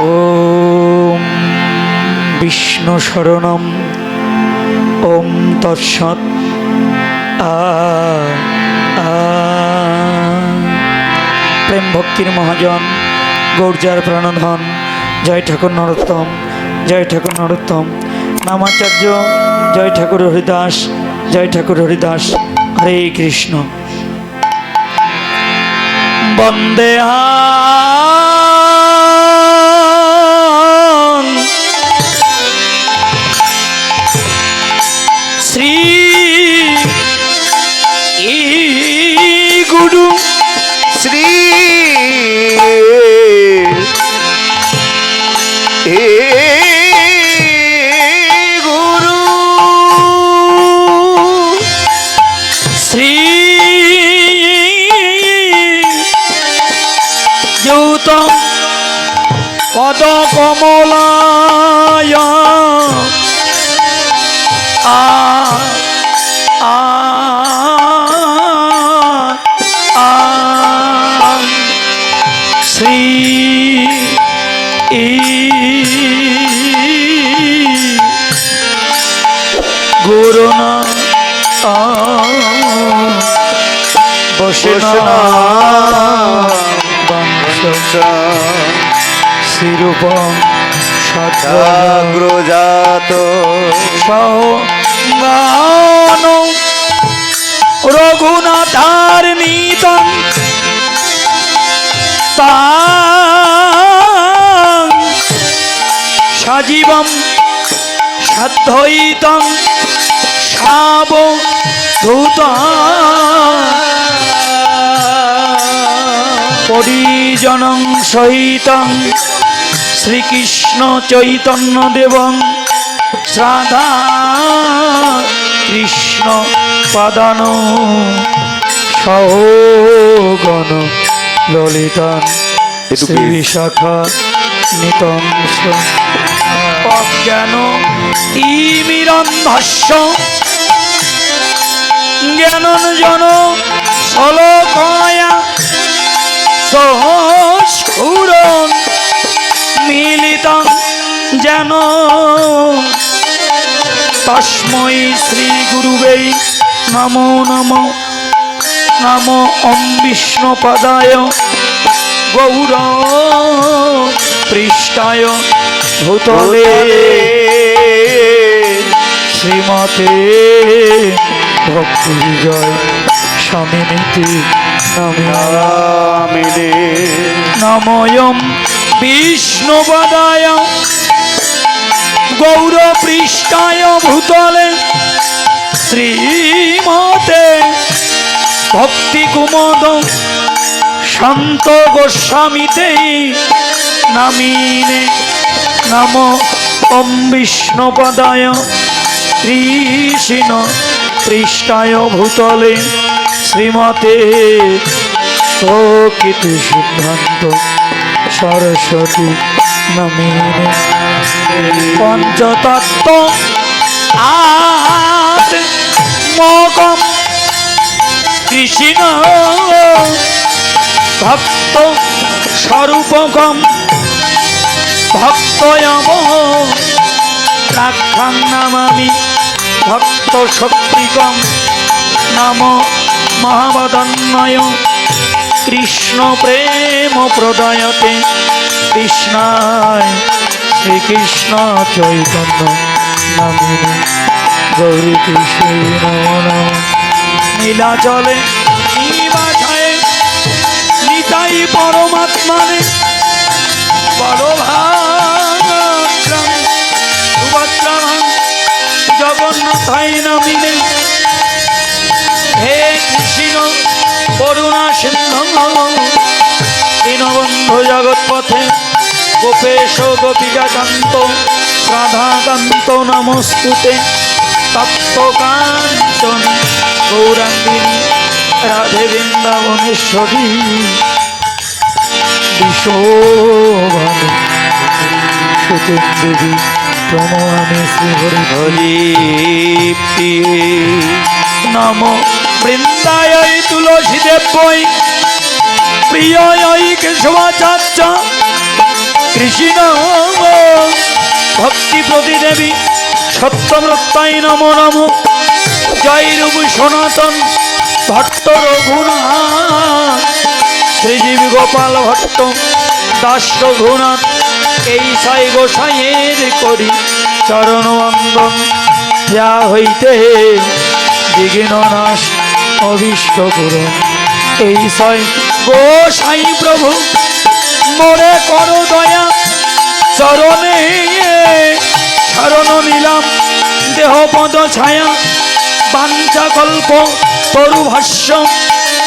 ওম বিষ্ণু শরণম ওম তৎসৎ। প্রেম ভক্তির মহাজন গৌরজার প্রাণধন জয় ঠাকুর নরোত্তম, জয় ঠাকুর নরোত্তম। নামাচার্য জয় ঠাকুর হরিদাস, জয় ঠাকুর হরিদাস। হরে কৃষ্ণ। বন্দে শ্রী গুরু শ্রী গুরু শ্রী যৌত পদ কমলায় শ্রী গুরুনা বসনা শ্রীরূপম সাগ্রজাত সৌগান রঘুনাথার নিতং তাং সজীবম সাধ্যইতং সাবধূত পরিজনং সহিতং শ্রীকৃষ্ণ চৈতন্য দেবং শ্রাদ্ধা কৃষ্ণ পাদান সহগণ ললিতান শ্রী বিশাখা নিতংস অজ্ঞান তিমিরন্ধস্য জ্ঞানঞ্জন শলকয়া সহস্ফুরন মিলিতং যেন তস্मै শ্রী গুরুবে নমো নমো। নমো ওম বিষ্ণুপদায় গৌর পৃষ্ঠায় ভূতলে শ্রীমতে ভক্তি জয় স্বামিনীতি নামিনে। নমোয়ম বিষ্ণুপদায় গৌর পৃষ্ঠায় ভূতলে শ্রীমতে ভক্তি কুমদ শান্ত গোস্বামীতে নামিনে। নম ওম বিষ্ণুপদায় কৃষ্ণ পৃষ্ঠায় ভূতলে শ্রীমতে প্রকৃতি সিদ্ধান্ত সরস্বতী নামিনে। পঞ্চতত্ত্ব আত্মকম কৃষ্ণ ভক্ত স্বরূপকম ভক্তয়ম রাক্ষাং নামামি ভক্ত শক্তিকম। নাম মহাবদন্নয় কৃষ্ণ প্রেম প্রদয়তে কৃষ্ণায় শ্রীকৃষ্ণ চৈতন্য নামিনে। গৌরী কৃষ্ণ নম নীলাচলে নিবাসায় নিতাই পরমাত্মানে বলভাগ্রাম সুভদ্রাম জগন্নাথাই নামিনে। হে কৃষ্ণ করুণা সিন্ধু দীনবন্ধু জগৎপথে গোপেশ গোপিকাকান্ত রাধাকান্ত নমস্তুতে। তপ্তকাঞ্চন গৌরাঙ্গিনী রাধে বৃন্দাবনেশ্বরী বিশোভানু সুতে দেবী প্রমাণে শ্রী হরি হরি প্রিয়ে। নম বৃন্দায় তুলসী দেব্যই প্রিয় কেশবাচার্য কৃষ্ণ ভক্তি প্রতিদেবী সত্যমৃত্যায় নমো নমো। জয় রূপ সনাতন ভট্ট রঘুনাথ, শ্রীজীব গোপাল ভট্ট দাস রঘুনাথ, এই সাই গোসাইয়ের করি চরণ বন্দন। যা হইতে বিঘ্ন নাশ অভীষ্ট পূরণ, এই সাই গোসাই প্রভু মোরে করো দয়া। চরণে শরণ নিলাম দেহ পদ ছায়া, বাঞ্ছা কল্প তরু ভাষ্য,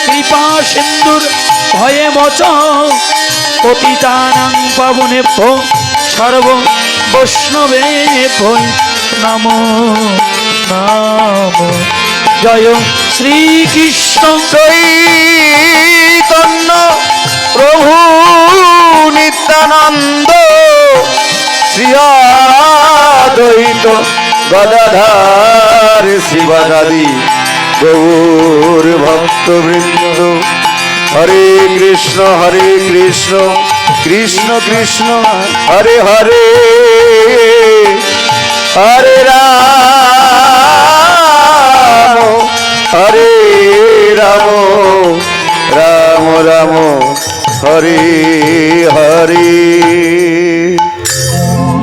কৃপা সিন্ধুর ভয়ে বচ, পতিতানাং পাবনেভ্য সর্ব বৈষ্ণবেভ্যো নমো নমো। জয় শ্রীকৃষ্ণ চৈতন্য প্রভু নিত্যানন্দ, শ্রী অদ্বৈত গদাধর শিবানাদি গৌর ভক্তবৃন্দ। হরে কৃষ্ণ কৃষ্ণ কৃষ্ণ হরে হরে, হরে রাম হরে রাম, রাম রাম হরে হরে।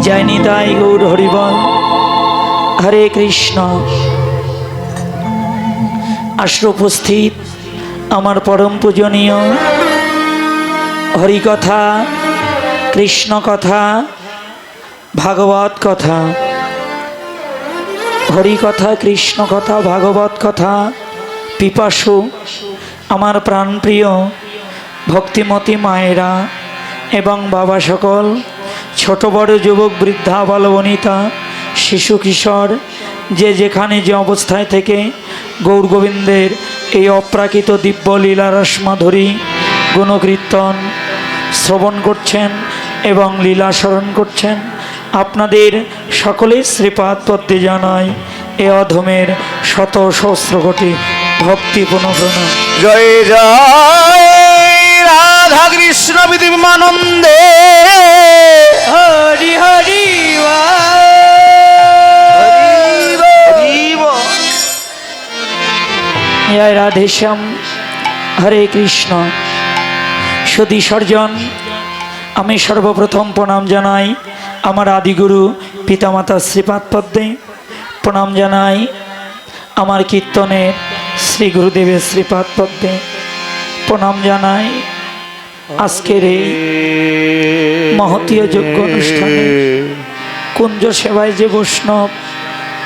জয় নিতাই গৌর হরিবল। হরে কৃষ্ণ। আসর উপস্থিত আমার পরম পূজনীয় হরিকথা, কৃষ্ণ কথা, ভাগবত কথা, হরিকথা, কৃষ্ণ কথা, ভাগবত কথা পিপাসু আমার প্রাণপ্রিয় ভক্তিমতী মায়েরা এবং বাবা সকল, ছোট বড় যুবক বৃদ্ধা বালবনিতা শিশু কিশোর, যে যেখানে যে অবস্থায় থেকে গৌর গোবিন্দের এই অপ্রাকৃত দিব্য লীলা রসমাধুরী গুণকীর্তন শ্রবণ করছেন এবং লীলা স্মরণ করছেন, আপনাদের সকলের শ্রীপাদ পদ্মে জানায় এ অধমের শত সহস্র কোটি ভক্তিপূর্ণ প্রণাম। জয় জয় রাধা কৃষ্ণ বিদ্যমানন্দে, হরি হরি জয় রাধেশ্যাম। হরে কৃষ্ণ। সতী সর্জন, আমি সর্বপ্রথম প্রণাম জানাই আমার আদিগুরু পিতামাতা শ্রীপাদ পদ্মে, প্রণাম জানাই আমার কীর্তনের শ্রী গুরুদেবের শ্রীপাদ পদ্মে, প্রণাম জানাই আজকের এই মহতীয় যজ্ঞ অনুষ্ঠানে কুঞ্জ সেবায় যে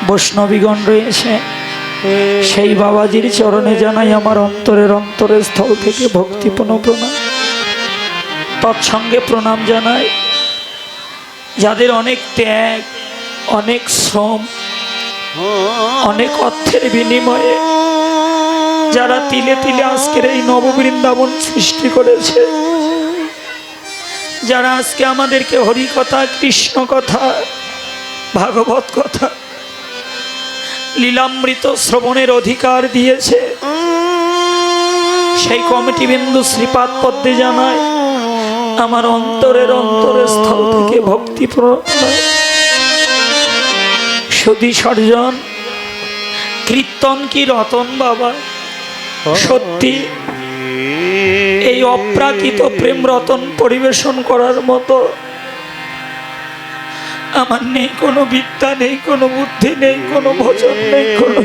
বৈষ্ণবীগণ রয়েছে, সেই বাবাজির চরণে জানাই আমার অন্তরের স্থল থেকে ভক্তিপূর্ণ প্রণাম। তৎসঙ্গে প্রণাম জানাই যাদের অনেক ত্যাগ, অনেক শ্রম, অনেক অর্থের বিনিময়ে যারা তিলে তিলে আজকের এই নববৃন্দাবন সৃষ্টি করেছে, যারা আজকে আমাদেরকে হরিকথা, কৃষ্ণ কথা, ভাগবত কথা, লীলামৃত শ্রবণের অধিকার দিয়েছে, সেই কমিটি বিন্দু শ্রীপাদ পদ্মে জানায় আমার অন্তরের স্থল থেকে ভক্তি প্রণাম। সতী সর্জন, কীর্তন কি রতন বাবা, সত্যি এই অপ্রাকৃত প্রেম রতন পরিবেশন করার মতো আমার নেই কোনো বিদ্যা, নেই কোনো বুদ্ধি, নেই কোনো ভজন, নেই কোনো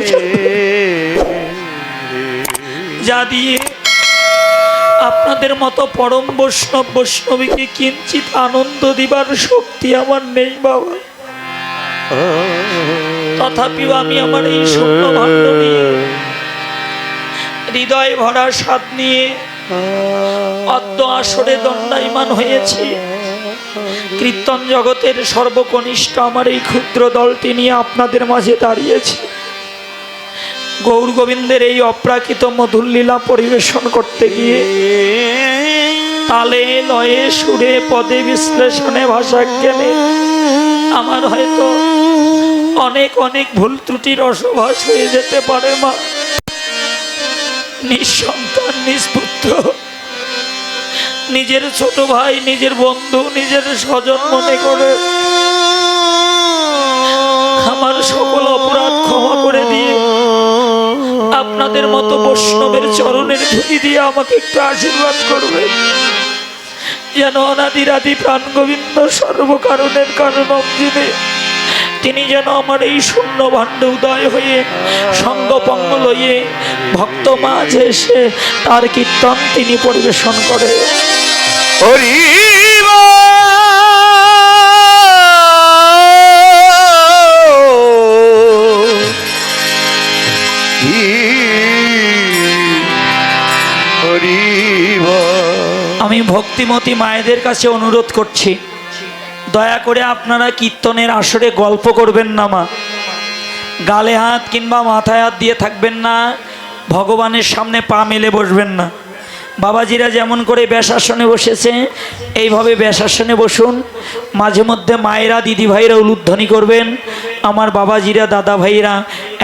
যা দিয়ে আপনাদের মতো পরম বৈষ্ণবীকে কিঞ্চিত আনন্দ দিবার শক্তি আমার নেই বাবা। তথাপি আমি আমার এই শূন্য ভাণ্ড নিয়ে, হৃদয় ভরা স্বাদ নিয়ে অদ্য আসরে দণ্ডায়মান হয়েছি। কীর্তন জগতের সর্বকনিষ্ঠ আমার এই ক্ষুদ্র দলটি নিয়ে আপনাদের মাঝে দাঁড়িয়েছি। গৌর গোবিন্দের এই অপ্রাকৃত মধুর লীলা পরিবেশন করতে গিয়ে তালে লয়ে সুরে পদে বিশ্লেষণে ভাষা জ্ঞানে আমার হয়তো অনেক ভুল ত্রুটির রসভাস হয়ে যেতে পারে মা। নিঃসন্তান, নিষ্পুত্র, নিজের ছোট ভাই, নিজের বন্ধু, নিজের স্বজন মনে করে আমার সকল অপরাধ ক্ষমা করে দিয়ে আপনাদের মতো বৈষ্ণবের চরণের ধুলি দিয়ে আমাকে একটু আশীর্বাদ করবে, যেন অনাদিরাদি প্রাণ গোবিন্দ সর্বকারণের কারণম যিনি, তিনি যেন আমার এই শূন্য ভাণ্ডে উদয় হয়ে সঙ্গপঙ্গ লইয়ে ভক্ত মাঝে এসে তার কীর্তন তিনি পরিবেশন করে। হরি আমি ভক্তিমতী মায়েদের কাছে অনুরোধ করছি, দয়া করে আপনারা কীর্তনের আসরে গল্প করবেন না মা, গালে হাত কিংবা মাথায় হাত দিয়ে থাকবেন না, ভগবানের সামনে পা মেলে বসবেন না। বাবাজিরা যেমন করে ব্যাসাসনে বসেছে এইভাবে ব্যাসাসনে বসুন। মাঝে মধ্যে মায়েরা দিদিভাইরা উলুধ্বনি করবেন, আমার বাবাজিরা দাদা ভাইরা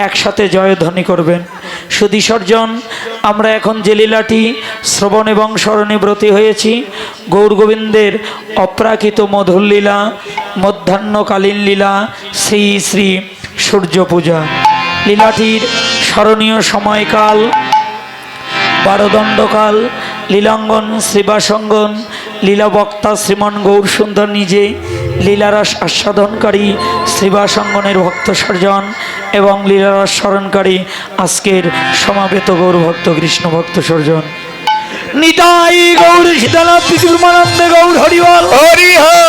একসাথে জয়ধ্বনি করবেন। সুধীসর্জন, আমরা এখন যে লীলাটি শ্রবণ এবং স্মরণে ব্রতী হয়েছি, গৌরগোবিন্দের অপ্রাকৃত মধুর লীলা, মধ্যাহ্নকালীন লীলা, শ্রী শ্রী সূর্য পূজা। লীলাটির স্মরণীয় সময়কাল বারদণ্ডকাল, লীলাঙ্গন শ্রীবাসঙ্গন, লীলাবক্তা শ্রীমান গৌর সুন্দর নিজে, লীলারস আস্বাদনকারী শ্রীবাসঙ্গনের ভক্ত সর্জন এবং লীলারস স্মরণকারী আজকের সমাবেত গৌর ভক্ত কৃষ্ণ ভক্ত সর্জন। নিতাই গৌর শীতলা পৃথিবীর মানন্দে গৌর হরিবল। হরি হরি।